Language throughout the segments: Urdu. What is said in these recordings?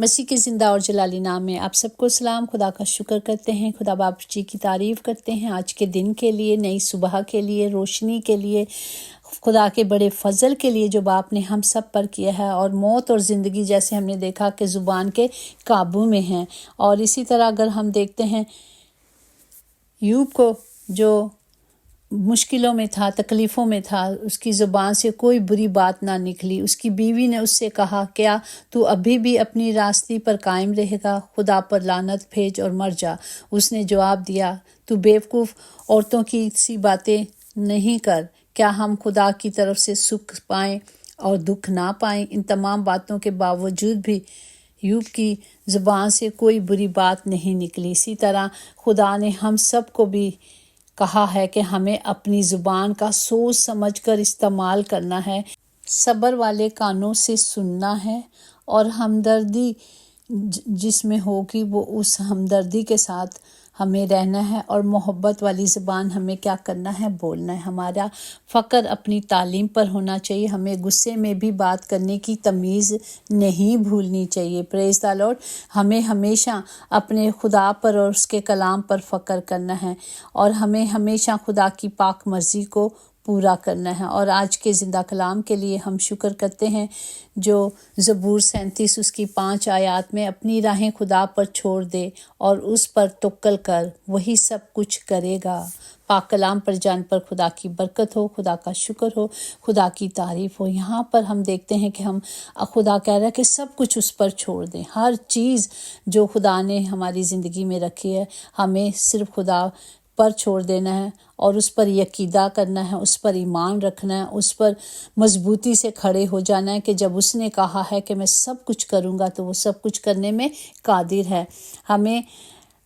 مسیح کے زندہ اور جلالی نام میں آپ سب کو سلام۔ خدا کا شکر کرتے ہیں، خدا باپ جی کی تعریف کرتے ہیں آج کے دن کے لیے، نئی صبح کے لیے، روشنی کے لیے، خدا کے بڑے فضل کے لیے جو باپ نے ہم سب پر کیا ہے۔ اور موت اور زندگی جیسے ہم نے دیکھا کہ زبان کے قابو میں ہیں، اور اسی طرح اگر ہم دیکھتے ہیں یوب کو جو مشکلوں میں تھا، تکلیفوں میں تھا، اس کی زبان سے کوئی بری بات نہ نکلی۔ اس کی بیوی نے اس سے کہا، کیا تو ابھی بھی اپنی راستی پر قائم رہے گا؟ خدا پر لعنت بھیج اور مر جا۔ اس نے جواب دیا، تو بیوقوف عورتوں کی سی باتیں نہیں کر۔ کیا ہم خدا کی طرف سے سکھ پائیں اور دکھ نہ پائیں؟ ان تمام باتوں کے باوجود بھی یوب کی زبان سے کوئی بری بات نہیں نکلی۔ اسی طرح خدا نے ہم سب کو بھی کہا ہے کہ ہمیں اپنی زبان کا سوچ سمجھ کر استعمال کرنا ہے، صبر والے کانوں سے سننا ہے، اور ہمدردی جس میں ہوگی وہ اس ہمدردی کے ساتھ ہمیں رہنا ہے، اور محبت والی زبان ہمیں کیا کرنا ہے؟ بولنا ہے۔ ہمارا فخر اپنی تعلیم پر ہونا چاہیے، ہمیں غصے میں بھی بات کرنے کی تمیز نہیں بھولنی چاہیے۔ پریز دی لارڈ۔ ہمیں ہمیشہ اپنے خدا پر اور اس کے کلام پر فخر کرنا ہے، اور ہمیں ہمیشہ خدا کی پاک مرضی کو پورا کرنا ہے۔ اور آج کے زندہ کلام کے لیے ہم شکر کرتے ہیں جو زبور 37 اس کی 5 آیات میں، اپنی راہیں خدا پر چھوڑ دے اور اس پر توکل کر، وہی سب کچھ کرے گا۔ پاک کلام پر جان پر خدا کی برکت ہو، خدا کا شکر ہو، خدا کی تعریف ہو۔ یہاں پر ہم دیکھتے ہیں کہ ہم خدا کہہ رہا ہے کہ سب کچھ اس پر چھوڑ دیں۔ ہر چیز جو خدا نے ہماری زندگی میں رکھی ہے، ہمیں صرف خدا پر چھوڑ دینا ہے، اور اس پر عقیدہ کرنا ہے، اس پر ایمان رکھنا ہے، اس پر مضبوطی سے کھڑے ہو جانا ہے کہ جب اس نے کہا ہے کہ میں سب کچھ کروں گا تو وہ سب کچھ کرنے میں قادر ہے۔ ہمیں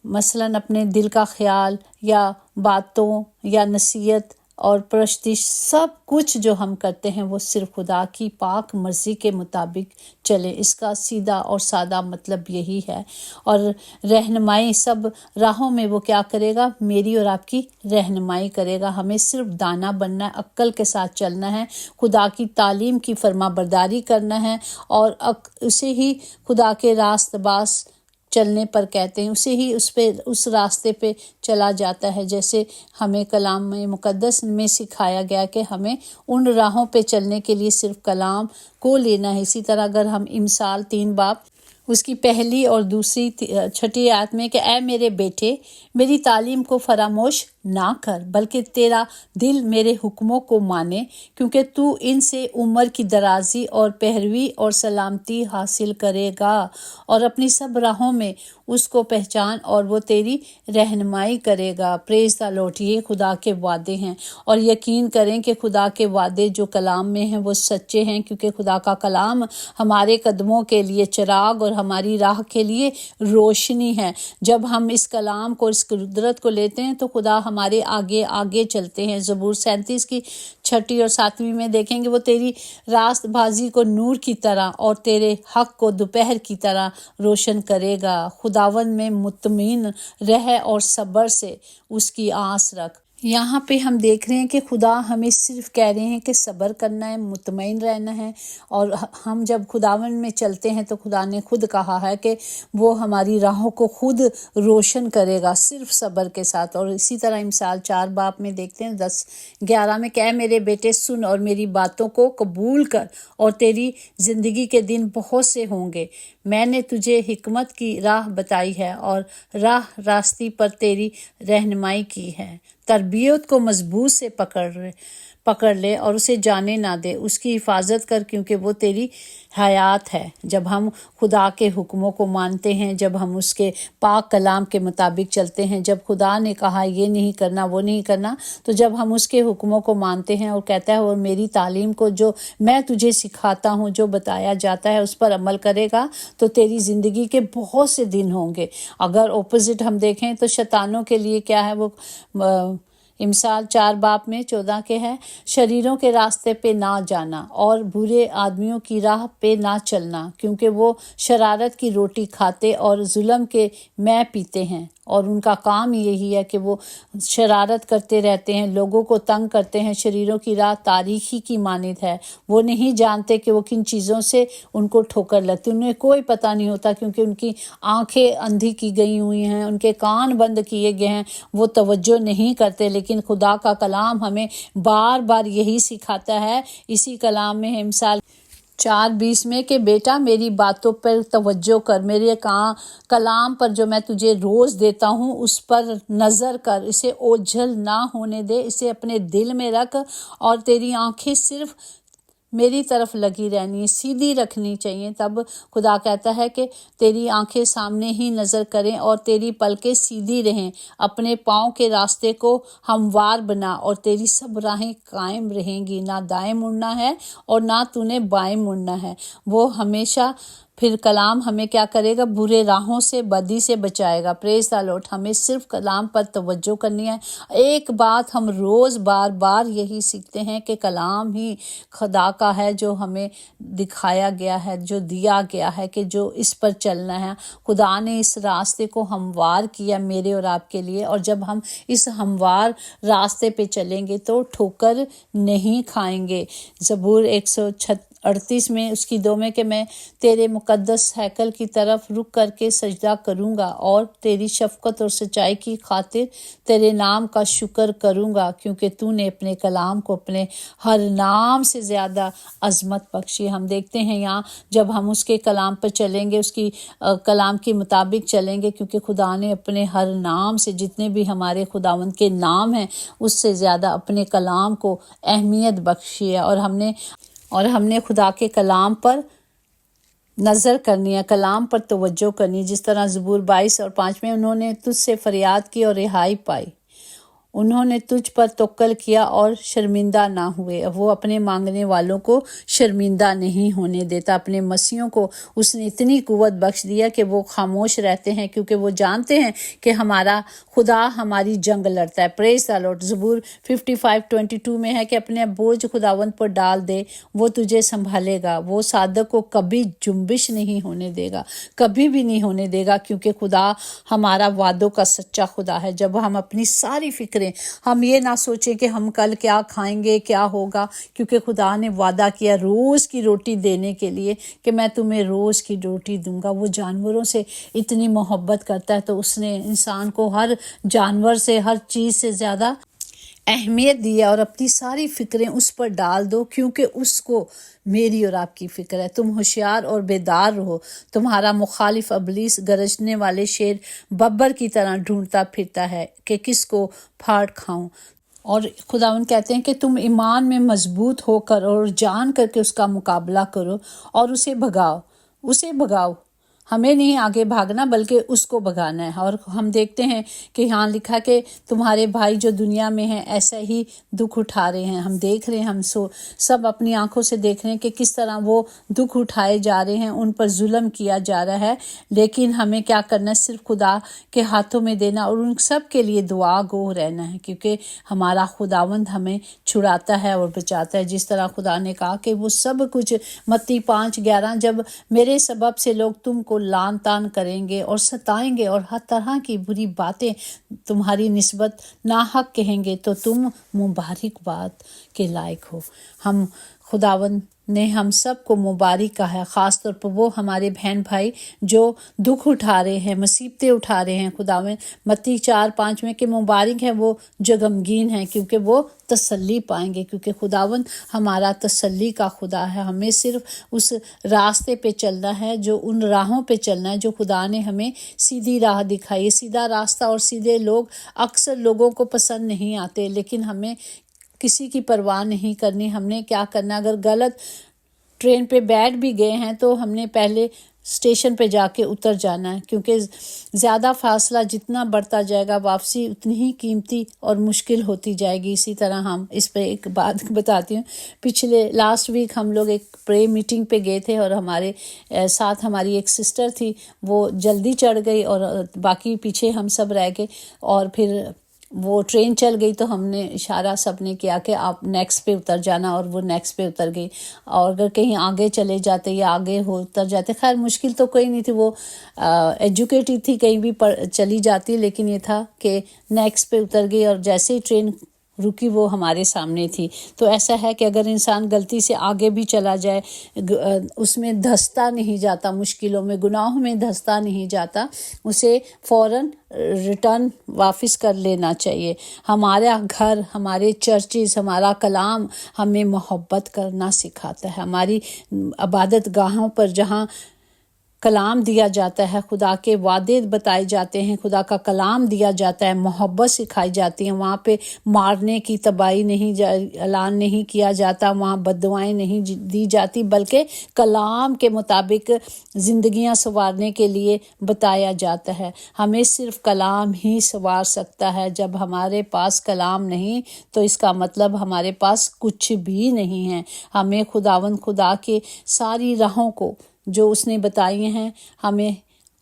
مثلاً اپنے دل کا خیال یا باتوں یا نصیحت اور پرستش سب کچھ جو ہم کرتے ہیں وہ صرف خدا کی پاک مرضی کے مطابق چلے۔ اس کا سیدھا اور سادہ مطلب یہی ہے۔ اور رہنمائی سب راہوں میں وہ کیا کرے گا؟ میری اور آپ کی رہنمائی کرے گا۔ ہمیں صرف دانا بننا ہے، عقل کے ساتھ چلنا ہے، خدا کی تعلیم کی فرما برداری کرنا ہے، اور اسے ہی خدا کے راست باز چلنے پر کہتے ہیں، اسے ہی اس راستے پہ چلا جاتا ہے، جیسے ہمیں کلام مقدس میں سکھایا گیا کہ ہمیں ان راہوں پہ چلنے کے لیے صرف کلام کو لینا ہے۔ اسی طرح اگر ہم امثال 3 باب اس کی 1 اور 6 آیت میں کہ اے میرے بیٹے، میری تعلیم کو فراموش نہ کر، بلکہ تیرا دل میرے حکموں کو مانے، کیونکہ تو ان سے عمر کی درازی اور پیروی اور سلامتی حاصل کرے گا، اور اپنی سب راہوں میں اس کو پہچان اور وہ تیری رہنمائی کرے گا۔ پریز دی لارڈ۔ یہ خدا کے وعدے ہیں، اور یقین کریں کہ خدا کے وعدے جو کلام میں ہیں وہ سچے ہیں، کیونکہ خدا کا کلام ہمارے قدموں کے لیے چراغ اور ہماری راہ کے لیے روشنی ہے۔ جب ہم اس کلام کو، اس قدرت کو لیتے ہیں تو خدا ہمارے آگے آگے چلتے ہیں۔ زبور 37 کی 6 اور 7 میں دیکھیں گے، وہ تیری راست بازی کو نور کی طرح اور تیرے حق کو دوپہر کی طرح روشن کرے گا۔ خداوند میں مطمئن رہ اور صبر سے اس کی آس رکھ۔ یہاں پہ ہم دیکھ رہے ہیں کہ خدا ہمیں صرف کہہ رہے ہیں کہ صبر کرنا ہے، مطمئن رہنا ہے، اور ہم جب خداوند میں چلتے ہیں تو خدا نے خود کہا ہے کہ وہ ہماری راہوں کو خود روشن کرے گا صرف صبر کے ساتھ۔ اور اسی طرح امثال 4 باب میں دیکھتے ہیں 10-11 میں کہ اے میرے بیٹے سن اور میری باتوں کو قبول کر، اور تیری زندگی کے دن بہت سے ہوں گے۔ میں نے تجھے حکمت کی راہ بتائی ہے اور راہ راستی پر تیری رہنمائی کی ہے۔ تربیت کو مضبوط سے پکڑ لے اور اسے جانے نہ دے، اس کی حفاظت کر، کیونکہ وہ تیری حیات ہے۔ جب ہم خدا کے حکموں کو مانتے ہیں، جب ہم اس کے پاک کلام کے مطابق چلتے ہیں، جب خدا نے کہا یہ نہیں کرنا، وہ نہیں کرنا، تو جب ہم اس کے حکموں کو مانتے ہیں اور کہتا ہے اور میری تعلیم کو جو میں تجھے سکھاتا ہوں، جو بتایا جاتا ہے اس پر عمل کرے گا، تو تیری زندگی کے بہت سے دن ہوں گے۔ اگر اپوزٹ ہم دیکھیں تو شیطانوں کے لیے کیا ہے، وہ امثال 4 باب میں 14 کے ہے، شریروں کے راستے پہ نہ جانا اور برے آدمیوں کی راہ پہ نہ چلنا، کیونکہ وہ شرارت کی روٹی کھاتے اور ظلم کے مے پیتے ہیں، اور ان کا کام یہی ہے کہ وہ شرارت کرتے رہتے ہیں، لوگوں کو تنگ کرتے ہیں۔ شریروں کی راہ تاریکی کی مانند ہے، وہ نہیں جانتے کہ وہ کن چیزوں سے ان کو ٹھوکر لگتی، انہیں کوئی پتہ نہیں ہوتا، کیونکہ ان کی آنکھیں اندھی کی گئی ہوئی ہیں، ان کے کان بند کیے گئے ہیں، وہ توجہ نہیں کرتے۔ لیکن خدا کا کلام ہمیں بار بار یہی سکھاتا ہے، اسی کلام میں ہے مثال 4:20 میں کہ بیٹا میری باتوں پر توجہ کر، میرے کلام پر جو میں تجھے روز دیتا ہوں اس پر نظر کر، اسے اوجھل نہ ہونے دے، اسے اپنے دل میں رکھ، اور تیری آنکھیں صرف میری طرف لگی رہنی ہے، سیدھی رکھنی چاہیے۔ تب خدا کہتا ہے کہ تیری آنکھیں سامنے ہی نظر کریں اور تیری پلکیں سیدھی رہیں، اپنے پاؤں کے راستے کو ہموار بنا اور تیری سب راہیں قائم رہیں گی، نہ دائیں مڑنا ہے اور نہ تو نے بائیں مڑنا ہے۔ وہ ہمیشہ پھر کلام ہمیں کیا کرے گا؟ برے راہوں سے، بدی سے بچائے گا۔ پریز دی لارڈ۔ ہمیں صرف کلام پر توجہ کرنی ہے۔ ایک بات ہم روز بار بار یہی سیکھتے ہیں کہ کلام ہی خدا کا ہے جو ہمیں دکھایا گیا ہے، جو دیا گیا ہے کہ جو اس پر چلنا ہے۔ خدا نے اس راستے کو ہموار کیا میرے اور آپ کے لیے، اور جب ہم اس ہموار راستے پہ چلیں گے تو ٹھوکر نہیں کھائیں گے۔ زبور 138 میں اس کی 2 میں کہ میں تیرے مقدس ہیکل کی طرف رک کر کے سجدہ کروں گا اور تیری شفقت اور سچائی کی خاطر تیرے نام کا شکر کروں گا، کیونکہ تو نے اپنے کلام کو اپنے ہر نام سے زیادہ عظمت بخشی۔ ہم دیکھتے ہیں یہاں جب ہم اس کے کلام پر چلیں گے، اس کی کلام کے مطابق چلیں گے، کیونکہ خدا نے اپنے ہر نام سے، جتنے بھی ہمارے خداوند کے نام ہیں اس سے زیادہ اپنے کلام کو اہمیت بخشی ہے، اور ہم نے خدا کے کلام پر نظر کرنی ہے، کلام پر توجہ کرنی ہے۔ جس طرح زبور 22 اور 5 میں انہوں نے تجھ سے فریاد کی اور رہائی پائی، انہوں نے تجھ پر توکل کیا اور شرمندہ نہ ہوئے۔ وہ اپنے مانگنے والوں کو شرمندہ نہیں ہونے دیتا۔ اپنے مسیحوں کو اس نے اتنی قوت بخش دیا کہ وہ خاموش رہتے ہیں، کیونکہ وہ جانتے ہیں کہ ہمارا خدا ہماری جنگ لڑتا ہے۔ پریز دی لارڈ۔ زبور 55:22 میں ہے کہ اپنے بوجھ خداوند پر ڈال دے، وہ تجھے سنبھالے گا، وہ صادق کو کبھی جنبش نہیں ہونے دے گا، کبھی بھی نہیں ہونے دے گا، کیونکہ خدا ہمارا وعدوں کا سچا خدا ہے۔ جب ہم اپنی ساری فکریں، ہم یہ نہ سوچیں کہ ہم کل کیا کھائیں گے، کیا ہوگا، کیونکہ خدا نے وعدہ کیا روز کی روٹی دینے کے لیے کہ میں تمہیں روز کی روٹی دوں گا۔ وہ جانوروں سے اتنی محبت کرتا ہے تو اس نے انسان کو ہر جانور سے، ہر چیز سے زیادہ اہمیت دی ہے، اور اپنی ساری فکریں اس پر ڈال دو، کیونکہ اس کو میری اور آپ کی فکر ہے۔ تم ہوشیار اور بیدار رہو، تمہارا مخالف ابلیس گرجنے والے شیر ببر کی طرح ڈھونڈتا پھرتا ہے کہ کس کو پھاڑ کھاؤں۔ اور خداوند کہتے ہیں کہ تم ایمان میں مضبوط ہو کر اور جان کر کے اس کا مقابلہ کرو اور اسے بھگاؤ۔ ہمیں نہیں آگے بھاگنا بلکہ اس کو بھگانا ہے۔ اور ہم دیکھتے ہیں کہ یہاں لکھا کہ تمہارے بھائی جو دنیا میں ہیں ایسا ہی دکھ اٹھا رہے ہیں۔ ہم دیکھ رہے ہیں، ہم سب اپنی آنکھوں سے دیکھ رہے ہیں کہ کس طرح وہ دکھ اٹھائے جا رہے ہیں، ان پر ظلم کیا جا رہا ہے، لیکن ہمیں کیا کرنا ہے؟ صرف خدا کے ہاتھوں میں دینا اور ان سب کے لیے دعا گو رہنا ہے، کیونکہ ہمارا خداوند ہمیں چھڑاتا ہے اور بچاتا ہے۔ جس طرح خدا نے کہا کہ وہ سب کچھ، متی 5:11، جب میرے سبب سے لوگ تم کو لعن طعن کریں گے اور ستائیں گے اور ہر طرح کی بری باتیں تمہاری نسبت ناحق کہیں گے تو تم مبارک باد کے لائق ہو۔ خداوند نے ہم سب کو مبارک کہا ہے، خاص طور پر وہ ہمارے بہن بھائی جو دکھ اٹھا رہے ہیں، مصیبتیں اٹھا رہے ہیں۔ خداوند متی 4:5 میں کہ مبارک ہے وہ جو غمگین ہیں، کیونکہ وہ تسلی پائیں گے، کیونکہ خداوند ہمارا تسلی کا خدا ہے۔ ہمیں صرف اس راستے پہ چلنا ہے، جو ان راہوں پہ چلنا ہے جو خدا نے ہمیں سیدھی راہ دکھائی ہے۔ سیدھا راستہ اور سیدھے لوگ اکثر لوگوں کو پسند نہیں آتے، لیکن ہمیں کسی کی پرواہ نہیں کرنی۔ ہم نے کیا کرنا؟ اگر غلط ٹرین پہ بیٹھ بھی گئے ہیں تو ہم نے پہلے اسٹیشن پہ جا کے اتر جانا ہے، کیونکہ زیادہ فاصلہ جتنا بڑھتا جائے گا واپسی اتنی ہی قیمتی اور مشکل ہوتی جائے گی۔ اسی طرح ہم اس پہ ایک بات بتاتی ہوں، لاسٹ ویک ہم لوگ ایک پرے میٹنگ پہ گئے تھے اور ہمارے ساتھ ہماری ایک سسٹر تھی، وہ جلدی چڑھ گئی اور باقی پیچھے ہم سب رہ گئے، اور پھر وہ ٹرین چل گئی تو ہم نے اشارہ سب نے کیا کہ آپ نیکسٹ پہ اتر جانا، اور وہ نیکسٹ پہ اتر گئی. اور اگر کہیں آگے چلے جاتے یا آگے اتر جاتے، خیر مشکل تو کوئی نہیں تھی، وہ ایجوکیٹڈ تھی، کہیں بھی چلی جاتی، لیکن یہ تھا کہ نیکسٹ پہ اتر گئی اور جیسے ہی ٹرین رکی وہ ہمارے سامنے تھی. تو ایسا ہے کہ اگر انسان غلطی سے آگے بھی چلا جائے، اس میں دھنستا نہیں جاتا، مشکلوں میں گناہوں میں دھنستا نہیں جاتا، اسے فوراً ریٹرن واپس کر لینا چاہیے. ہمارا گھر، ہمارے چرچز، ہمارا کلام ہمیں محبت کرنا سکھاتا ہے. ہماری عبادت گاہوں پر جہاں کلام دیا جاتا ہے، خدا کے وعدے بتائے جاتے ہیں، خدا کا کلام دیا جاتا ہے، محبت سکھائی جاتی ہے، وہاں پہ مارنے کی تباہی نہیں اعلان نہیں کیا جاتا، وہاں بد دعائیں نہیں دی جاتی، بلکہ کلام کے مطابق زندگیاں سنوارنے کے لیے بتایا جاتا ہے. ہمیں صرف کلام ہی سنوار سکتا ہے. جب ہمارے پاس کلام نہیں تو اس کا مطلب ہمارے پاس کچھ بھی نہیں ہے. ہمیں خدا کے ساری راہوں کو جو اس نے بتائی ہیں ہمیں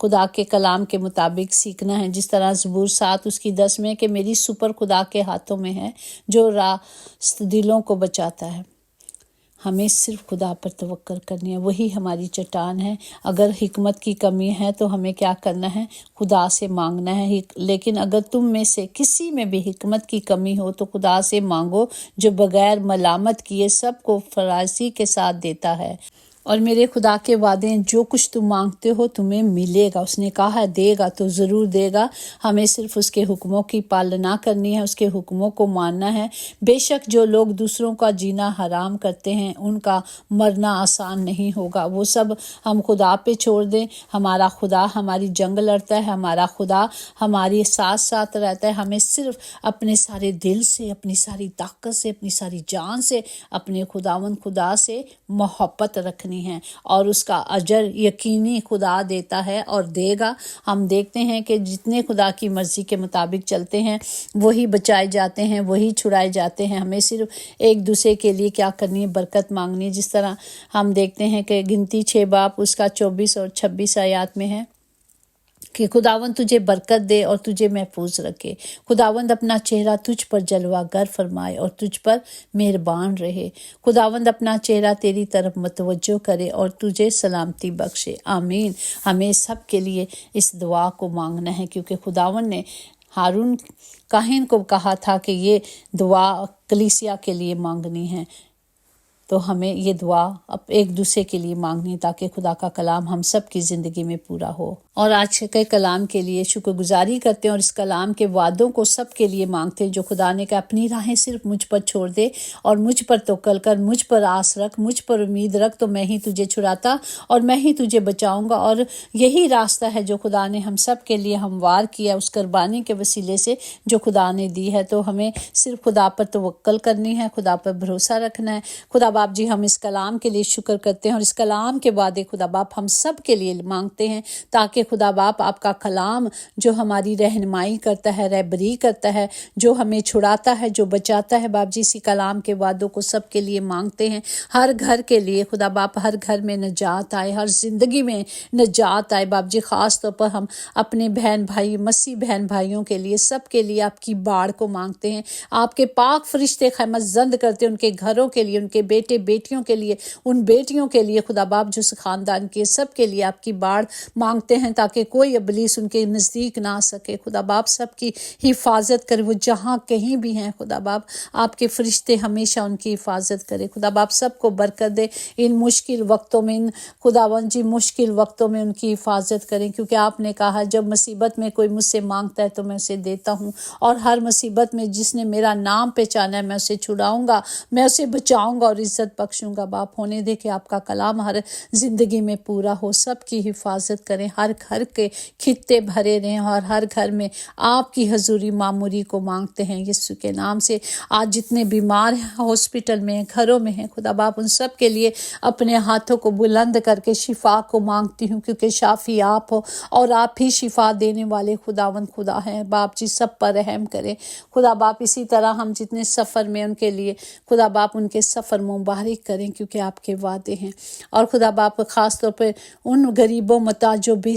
خدا کے کلام کے مطابق سیکھنا ہے. جس طرح زبور 7:10 میں کہ میری سپر خدا کے ہاتھوں میں ہے جو راست دلوں کو بچاتا ہے. ہمیں صرف خدا پر توکل کرنی ہے، وہی ہماری چٹان ہے. اگر حکمت کی کمی ہے تو ہمیں کیا کرنا ہے؟ خدا سے مانگنا ہے. لیکن اگر تم میں سے کسی میں بھی حکمت کی کمی ہو تو خدا سے مانگو جو بغیر ملامت کیے سب کو فراخی کے ساتھ دیتا ہے. اور میرے خدا کے وعدے ہیں، جو کچھ تم مانگتے ہو تمہیں ملے گا. اس نے کہا ہے دے گا تو ضرور دے گا. ہمیں صرف اس کے حکموں کی پالنا کرنی ہے، اس کے حکموں کو ماننا ہے. بے شک جو لوگ دوسروں کا جینا حرام کرتے ہیں ان کا مرنا آسان نہیں ہوگا. وہ سب ہم خدا پہ چھوڑ دیں. ہمارا خدا ہماری جنگ لڑتا ہے، ہمارا خدا ہماری ساتھ رہتا ہے. ہمیں صرف اپنے سارے دل سے، اپنی ساری طاقت سے، اپنی ساری جان سے اپنے خدا سے محبت رکھنی ہے، اور اس کا اجر یقینی خدا دیتا ہے اور دے گا. ہم دیکھتے ہیں کہ جتنے خدا کی مرضی کے مطابق چلتے ہیں وہی بچائے جاتے ہیں، وہی چھڑائے جاتے ہیں. ہمیں صرف ایک دوسرے کے لیے کیا کرنی ہے؟ برکت مانگنی. جس طرح ہم دیکھتے ہیں کہ گنتی 6 باب اس کا 24 اور 26 آیات میں ہے کہ خداوند تجھے برکت دے اور تجھے محفوظ رکھے. خداوند اپنا چہرہ تجھ پر جلوہ گر فرمائے اور تجھ پر مہربان رہے. خداوند اپنا چہرہ تیری طرف متوجہ کرے اور تجھے سلامتی بخشے. آمین. ہمیں سب کے لیے اس دعا کو مانگنا ہے، کیونکہ خداوند نے ہارون کاہن کو کہا تھا کہ یہ دعا کلیسیا کے لیے مانگنی ہے. تو ہمیں یہ دعا اب ایک دوسرے کے لیے مانگنی تاکہ خدا کا کلام ہم سب کی زندگی میں پورا ہو. اور آج کے کلام کے لیے شکر گزاری کرتے ہیں اور اس کلام کے وعدوں کو سب کے لیے مانگتے ہیں جو خدا نے کہا اپنی راہیں صرف مجھ پر چھوڑ دے اور مجھ پر توکل کر، مجھ پر آس رکھ، مجھ پر امید رکھ تو میں ہی تجھے چھڑاتا اور میں ہی تجھے بچاؤں گا. اور یہی راستہ ہے جو خدا نے ہم سب کے لیے ہموار کیا اس قربانی کے وسیلے سے جو خدا نے دی ہے. تو ہمیں صرف خدا پر توکل کرنی ہے، خدا پر بھروسہ رکھنا ہے. خدا باپ جی ہم اس کلام کے لیے شکر کرتے ہیں اور اس کلام کے وعدے خدا باپ ہم سب کے لیے مانگتے ہیں تاکہ خدا باپ آپ کا کلام جو ہماری رہنمائی کرتا ہے، رہبری کرتا ہے، جو ہمیں چھڑاتا ہے، جو بچاتا ہے، باپ جی اسی کلام کے وعدوں کو سب کے لیے مانگتے ہیں. ہر گھر کے لیے خدا باپ، ہر گھر میں نجات آئے، ہر زندگی میں نجات آئے. باپ جی خاص طور پر ہم اپنے بہن بھائی، مسیح بہن بھائیوں کے لیے، سب کے لیے آپ کی باڑ کو مانگتے ہیں. آپ کے پاک فرشتے خیمت زند کرتے ہیں ان کے گھروں کے لیے، ان کے بیٹے بیٹیوں کے لیے، ان بیٹیوں کے لیے خدا باپ جو خاندان کے سب کے لیے آپ کی باڑ مانگتے ہیں تاکہ کوئی ابلیس ان کے نزدیک نہ آ سکے. خدا باپ سب کی حفاظت کرے، وہ جہاں کہیں بھی ہیں خدا باپ آپ کے فرشتے ہمیشہ ان کی حفاظت کرے. خدا باپ سب کو برکت دے ان مشکل وقتوں میں، ان خداوند جی مشکل وقتوں میں ان کی حفاظت کریں، کیونکہ آپ نے کہا جب مصیبت میں کوئی مجھ سے مانگتا ہے تو میں اسے دیتا ہوں، اور ہر مصیبت میں جس نے میرا نام پہچانا ہے میں اسے چھڑاؤں گا، میں اسے بچاؤں گا اور عزت بخشوں گا. باپ ہونے دے کہ آپ کا کلام ہر زندگی میں پورا ہو، سب کی حفاظت کریں، ہر گھر کے خطے بھرے رہیں اور ہر گھر میں آپ کی حضوری معموری کو مانگتے ہیں یسوع کے نام سے. آج جتنے بیمار ہیں، ہاسپٹل میں ہیں، گھروں میں ہیں، خدا باپ ان سب کے لیے اپنے ہاتھوں کو بلند کر کے شفا کو مانگتی ہوں، کیونکہ شافی آپ ہو اور آپ ہی شفا دینے والے خداوند خدا ہیں. باپ جی سب پر رحم کریں خدا باپ. اسی طرح ہم جتنے سفر میں ان کے لیے خدا باپ ان کے سفر مبارک کریں، کیونکہ آپ کے وعدے ہیں. اور خدا باپ خاص طور پہ ان غریبوں محتاج جو بے